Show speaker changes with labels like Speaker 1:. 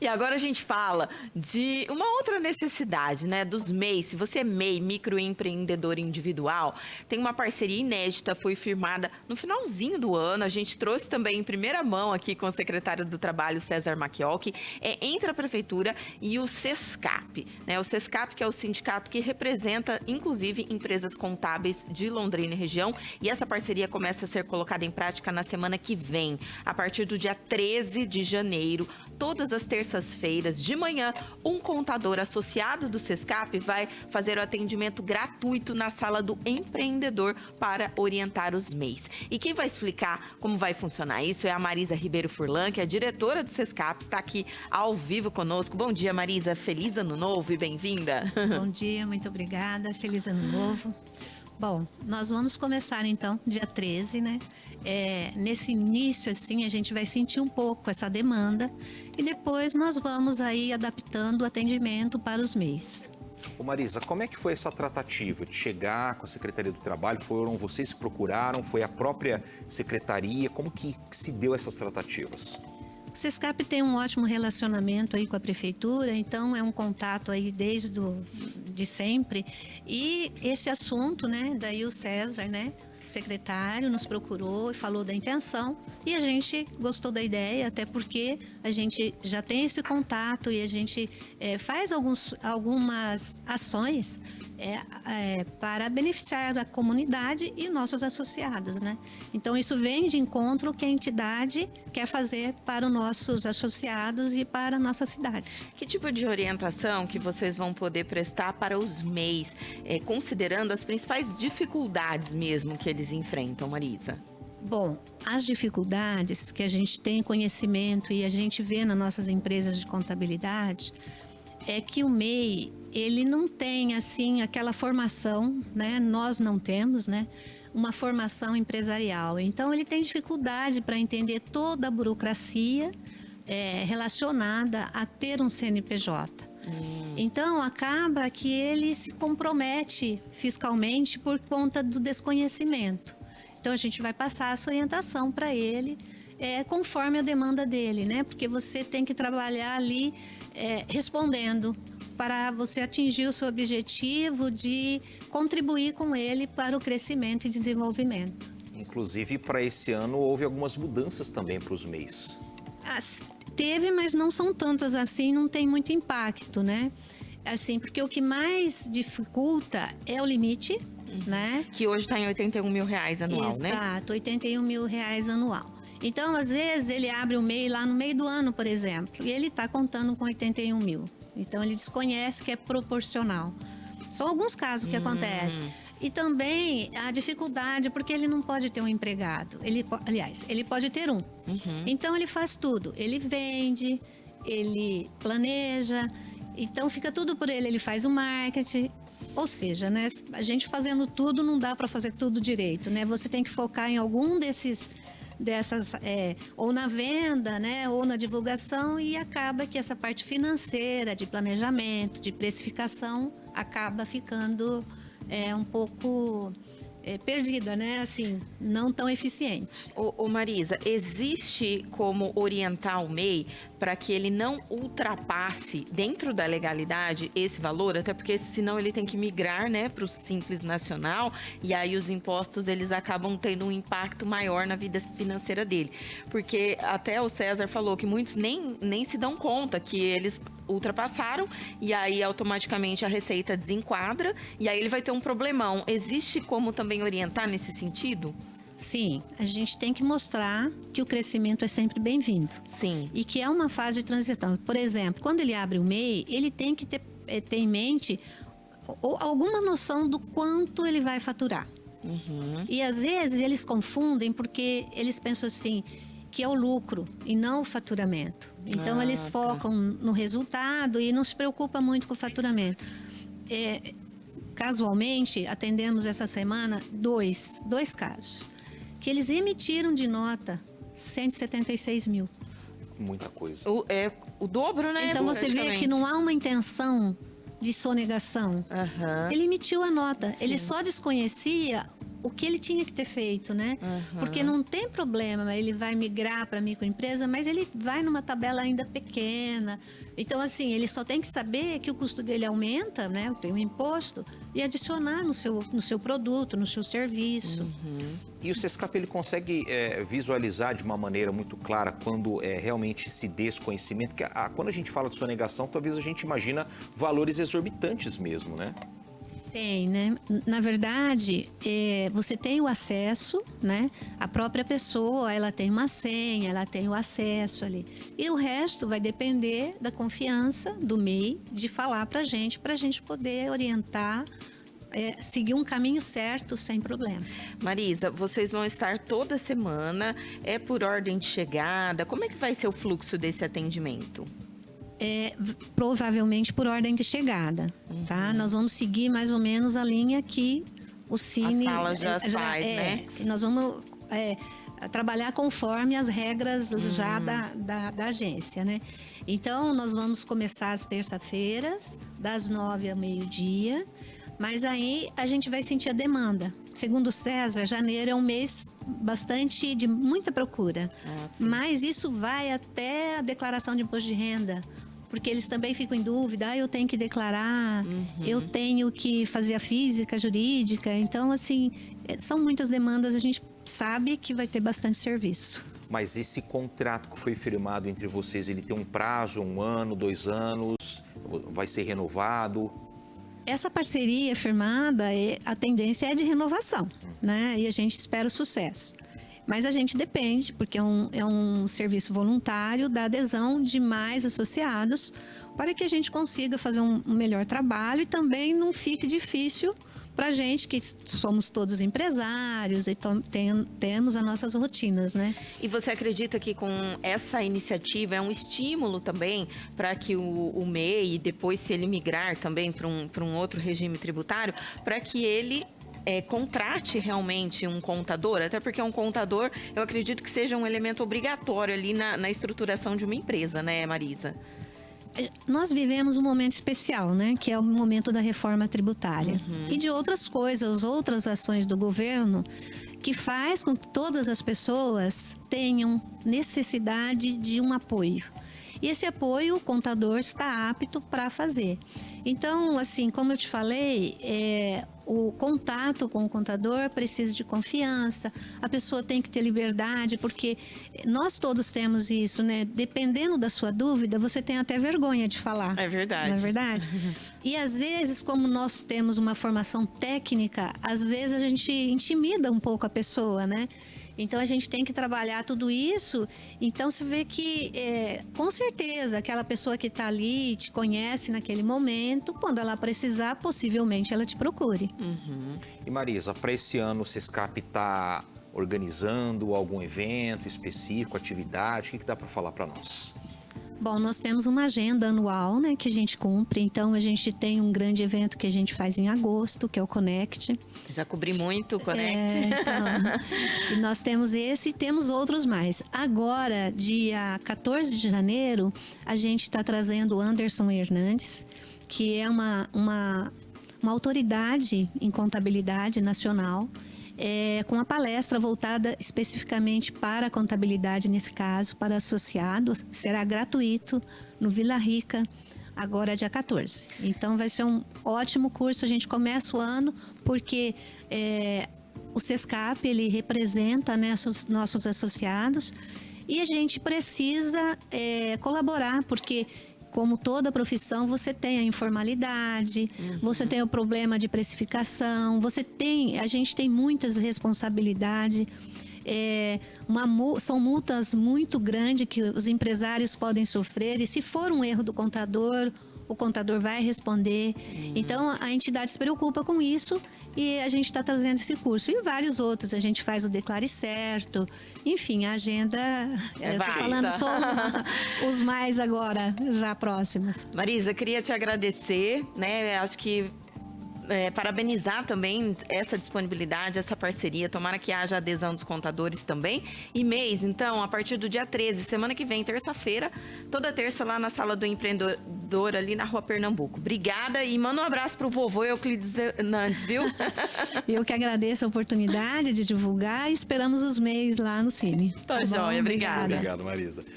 Speaker 1: E agora a gente fala de uma outra necessidade, né, dos MEIs. Se você é MEI, microempreendedor individual, tem uma parceria inédita, foi firmada no finalzinho do ano. A gente trouxe também em primeira mão aqui com o secretário do Trabalho, César Macchiocchi, entre a Prefeitura e o Sescap, né? O Sescap, que é o sindicato que representa, inclusive, empresas contábeis de Londrina e região. E essa parceria começa a ser colocada em prática na semana que vem, a partir do dia 13 de janeiro, todas as terças-feiras de manhã, um contador associado do Sescap vai fazer o atendimento gratuito na sala do empreendedor para orientar os MEIs. E quem vai explicar como vai funcionar isso é a Marisa Ribeiro Furlan, que é a diretora do Sescap, está aqui ao vivo conosco. Bom dia, Marisa. Feliz ano novo e bem-vinda.
Speaker 2: Bom dia, muito obrigada. Feliz ano novo. Bom, nós vamos começar então dia 13, né? Nesse início, assim, a gente vai sentir um pouco essa demanda e depois nós vamos aí adaptando o atendimento para os MEIs.
Speaker 3: Ô Marisa, como é que foi essa tratativa de chegar com a Secretaria do Trabalho? Foram vocês que procuraram? Foi a própria secretaria? Como que se deu essas tratativas?
Speaker 2: O Sescap tem um ótimo relacionamento aí com a prefeitura, então é um contato aí de sempre. E esse assunto, né, daí o César, né, secretário, nos procurou e falou da intenção e a gente gostou da ideia, até porque a gente já tem esse contato e a gente faz algumas ações para beneficiar a comunidade e nossos associados, né? Então isso vem de encontro que a entidade quer fazer para os nossos associados e para a nossa cidade.
Speaker 1: Que tipo de orientação que vocês vão poder prestar para os MEIs, considerando as principais dificuldades mesmo que eles enfrentam, Marisa?
Speaker 2: Bom, as dificuldades que a gente tem conhecimento e a gente vê nas nossas empresas de contabilidade é que o MEI, ele não tem, assim, aquela formação, né? Nós não temos, né? Uma formação empresarial. Então, ele tem dificuldade para entender toda a burocracia relacionada a ter um CNPJ. Então, acaba que ele se compromete fiscalmente por conta do desconhecimento. Então, a gente vai passar essa orientação para ele, conforme a demanda dele, né? Porque você tem que trabalhar ali respondendo para você atingir o seu objetivo de contribuir com ele para o crescimento e desenvolvimento.
Speaker 3: Inclusive, para esse ano, houve algumas mudanças também para os MEIs.
Speaker 2: Teve, mas não são tantas assim, não tem muito impacto, né? Assim, porque o que mais dificulta é o limite, né?
Speaker 1: Que hoje está em R$81 mil anual, né?
Speaker 2: Exato, R$81 mil anual. Então, às vezes, ele abre o MEI lá no meio do ano, por exemplo, e ele está contando com 81 mil. Então, ele desconhece que é proporcional. São alguns casos que acontecem. E também a dificuldade, porque ele não pode ter um empregado. Aliás, ele pode ter um. Então, ele faz tudo. Ele vende, ele planeja. Então, fica tudo por ele. Ele faz o marketing. Ou seja, né, a gente fazendo tudo, não dá para fazer tudo direito, né? Você tem que focar em algum dessas, ou na venda, né, ou na divulgação, e acaba que essa parte financeira, de planejamento, de precificação, acaba ficando um pouco perdida, né? Assim, não tão eficiente.
Speaker 1: Ô Marisa, existe como orientar o MEI para que ele não ultrapasse dentro da legalidade esse valor? Até porque senão ele tem que migrar, né, para o Simples Nacional e aí os impostos eles acabam tendo um impacto maior na vida financeira dele. Porque até o César falou que muitos nem se dão conta que eles ultrapassaram e aí automaticamente a Receita desenquadra e aí ele vai ter um problemão. Existe como também orientar nesse sentido?
Speaker 2: Sim, a gente tem que mostrar que o crescimento é sempre bem-vindo.
Speaker 1: Sim.
Speaker 2: E que é uma fase de transição. Por exemplo, quando ele abre o MEI, ele tem que ter em mente alguma noção do quanto ele vai faturar. E às vezes eles confundem porque eles pensam assim, que é o lucro e não o faturamento. Então eles focam no resultado e não se preocupam muito com o faturamento. Casualmente, atendemos essa semana dois casos, que eles emitiram de nota 176 mil.
Speaker 3: Muita coisa.
Speaker 1: O dobro, né?
Speaker 2: Então você vê que não há uma intenção de sonegação. Ele emitiu a nota, ele só desconhecia o que ele tinha que ter feito, né? Porque não tem problema, ele vai migrar para microempresa, mas ele vai numa tabela ainda pequena. Então, assim, ele só tem que saber que o custo dele aumenta, né? Tem um imposto, e adicionar no seu produto, no seu serviço.
Speaker 3: E o Sescap, ele consegue visualizar de uma maneira muito clara quando realmente se desconhecimento, que quando a gente fala de sonegação, talvez a gente imagina valores exorbitantes mesmo, né?
Speaker 2: Tem, né? Na verdade, você tem o acesso, né? A própria pessoa, ela tem uma senha, ela tem o acesso ali. E o resto vai depender da confiança do MEI de falar para a gente poder orientar, seguir um caminho certo sem problema.
Speaker 1: Marisa, vocês vão estar toda semana, é por ordem de chegada? Como é que vai ser o fluxo desse atendimento?
Speaker 2: Provavelmente por ordem de chegada, tá? Nós vamos seguir mais ou menos a linha que o Cine...
Speaker 1: A sala já faz, né?
Speaker 2: Nós vamos trabalhar conforme as regras já da agência, né? Então, nós vamos começar às terça-feiras, das 9 ao meio-dia, mas aí a gente vai sentir a demanda. Segundo o César, janeiro é um mês de muita procura. Mas isso vai até a declaração de imposto de renda, porque eles também ficam em dúvida, eu tenho que declarar, eu tenho que fazer a física, a jurídica. Então, assim, são muitas demandas, a gente sabe que vai ter bastante serviço.
Speaker 3: Mas esse contrato que foi firmado entre vocês, ele tem um prazo, 1 ano, 2 anos, vai ser renovado?
Speaker 2: Essa parceria firmada, a tendência é de renovação, né? E a gente espera o sucesso. Mas a gente depende, porque é um serviço voluntário, da adesão de mais associados, para que a gente consiga fazer um melhor trabalho e também não fique difícil para a gente, que somos todos empresários e temos as nossas rotinas, né?
Speaker 1: E você acredita que com essa iniciativa é um estímulo também para que o MEI, depois se ele migrar também para um outro regime tributário, para que ele contrate realmente um contador? Até porque um contador, eu acredito que seja um elemento obrigatório ali na estruturação de uma empresa, né, Marisa?
Speaker 2: Nós vivemos um momento especial, né? Que é o momento da reforma tributária. E de outras coisas, outras ações do governo que faz com que todas as pessoas tenham necessidade de um apoio. E esse apoio o contador está apto para fazer. Então, assim, como eu te falei, o contato com o contador precisa de confiança, a pessoa tem que ter liberdade, porque nós todos temos isso, né? Dependendo da sua dúvida, você tem até vergonha de falar.
Speaker 1: É verdade.
Speaker 2: Não é verdade? E às vezes, como nós temos uma formação técnica, às vezes a gente intimida um pouco a pessoa, né? Então, a gente tem que trabalhar tudo isso. Então, você vê que, com certeza, aquela pessoa que está ali, te conhece naquele momento, quando ela precisar, possivelmente ela te procure.
Speaker 3: E Marisa, para esse ano o Sescap está organizando algum evento específico, atividade? O que dá para falar para nós?
Speaker 2: Bom, nós temos uma agenda anual, né, que a gente cumpre. Então, a gente tem um grande evento que a gente faz em agosto, que é o Connect.
Speaker 1: Já cobri muito o Connect.
Speaker 2: E nós temos esse e temos outros mais. Agora, dia 14 de janeiro, a gente está trazendo o Anderson Hernandes, que é uma autoridade em contabilidade nacional, com uma palestra voltada especificamente para a contabilidade, nesse caso, para associados. Será gratuito no Vila Rica, agora dia 14. Então, vai ser um ótimo curso. A gente começa o ano porque o Sescap, ele representa, né, nossos associados, e a gente precisa colaborar, porque como toda profissão, você tem a informalidade, você tem o problema de precificação, a gente tem muitas responsabilidades. São multas muito grandes que os empresários podem sofrer, e se for um erro do contador, o contador vai responder. Então, a entidade se preocupa com isso e a gente está trazendo esse curso. E vários outros, a gente faz o Declare Certo. Enfim, a agenda... Estou falando só os mais agora, já próximos.
Speaker 1: Marisa, queria te agradecer, né? Acho que parabenizar também essa disponibilidade, essa parceria. Tomara que haja adesão dos contadores também. E mês, então, a partir do dia 13, semana que vem, terça-feira, toda terça lá na Sala do Empreendedor, ali na Rua Pernambuco. Obrigada e manda um abraço pro vovô Euclides Nandes, viu?
Speaker 2: Eu que agradeço a oportunidade de divulgar e esperamos os MEIs lá no Cine.
Speaker 1: Tá joia, obrigada.
Speaker 3: Obrigado, Marisa.